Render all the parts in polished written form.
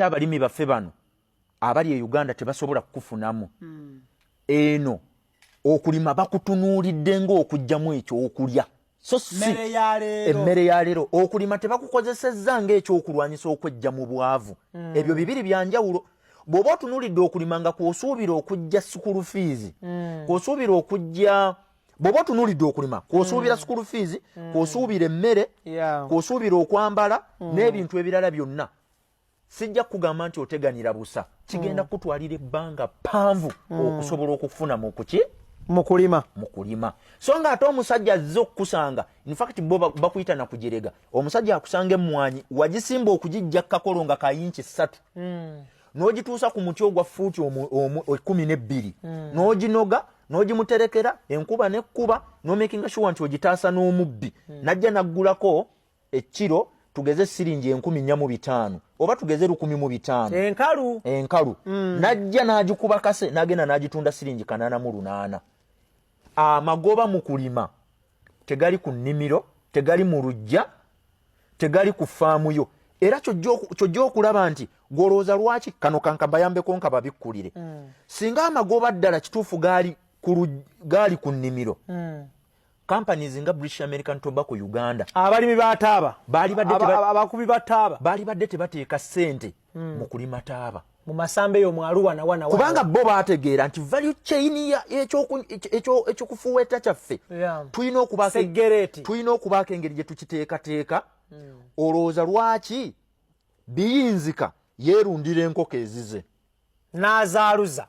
Abalimi baffe bano abali e Uganda tebasobola kukufunamu. Eno okulima bakutunuulidde ng'okujjamu ekyokulya. So si emmere ya leero okulima tebakukozesezza ng'ekyokulwanyisa okwejja mu bwavu. Ebyo bibiri bya njawulo. Bw'oba otunuulidde okulima nga kw'osuubira okujja school fees, kw'osuubira okujja bw'oba otunuulidde okulima kw'osuubira school fees, kw'osuubira emmere, kw'osuubira okwambala n'ebintu ebirala byonna. Sijja kugamba nti oteganira busa. Kigenda kutwalira ebbanga ppanvu okusobola okufuna mu kuki? Mu kulima. So nga ate omusajja azze okukusanga, in fact bo bakuyita na kujerega. Omusajja akusanga emmwanyi wagisimba okugijja kakolo nga kayinchi 3. N'ogituusa ku muti ogwa fuuti 12. N'oginoga, n'ogimuterekera, enkuba n'ekkuba, n'omakinga sure nti ogitaasa n'omubbi. Najja naggulako ekiro tugeze siringi 1,405 oba tugeze 1,500 enkalu najja n'agikuba kase n'agenda n'agitunda siringi 88. Amagoba mu kulima tegali ku nnimiro, tegali mu lujja, tegali ku faamu yo. Era kyojja okulaba nti golooza lwaki kano kankabayambeko nkababikkulire. Singa amagoba ddala kituufu gaali ku nnimiro, companies nga British American Tobacco Uganda abalimi bataaba abakubi bataaba bali badde tebateeka ssente mu kulima taaba mu masambe yo mwaluwa na wana kubanga bo baategeera nti value chain ya ekyokufuweta kyaffe tulina okubaako engeri gye tukiteekateeka. Olowooza lwaki biyinzika yeerundira enkoko ezize n'azaaluza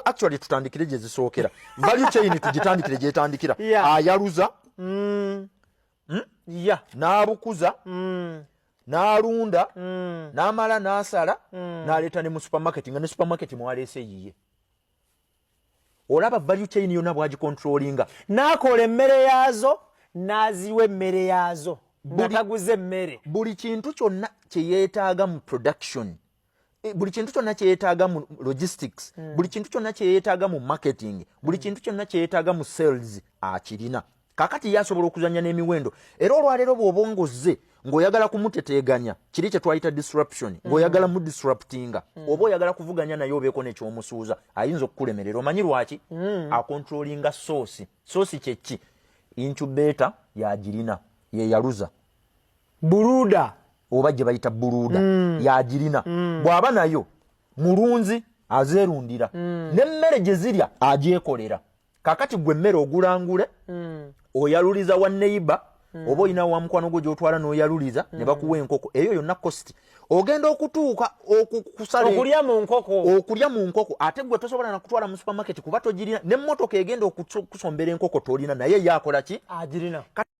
actually tutandikire gye zisookera. Value chain tugitandikire gyetandikira. Ayaluza, n'abukuza, n'alunda, n'amala n'asala, n'aleeta ne mu supermarket nga ne supermarket mwaleese yiye. Olaba value chain yonna bw'agikontrolinga. N'akola emmere yaazo, n'aziwa emmere yaazo. Nakaguze emmere. Buli kintu kyonna kye yeetaaga mu production. Buli kintu kyonna kye yeetaaga mu logistics, buli kintu kyonna kye yeetaaga mu marketing, buli kintu kyonna kye yeetaaga mu sales akirina. Kakati yasobola okuzanya n'emiwendo. Era olwaleero bw'oba ng'ozze ng'oyagala kumuteteeganya, kiri kye twayita disruption, ng'oyagala mu disruptinga, oba oyagala kuvuganya naye obeeko n'ekyomusuuza, ayinza okukulemerera. Omanyi lwaki? Akontrolinga source. Source kye ki? Incubator yagirina, ye yaluza. Buruda oba gye bayita buluuda yagirina. Bw'aba nayo mulunzi azeerundira n'emmere gye zirya agyekolera. Kakati gwe emmere ogulangule oyaluliza wa neighbor oba olina wa mukwano gwo gy'otwala n'oyaluliza ne bakuwa enkoko. Eyo yonna cost. Ogenda okutuuka okusala okulya mu nkoko ate gwe tosobola na kutwala mu supermarket kuba togirina. N'emmotoka egenda okusombera enkoko tolina naye yakola ki? Agirina.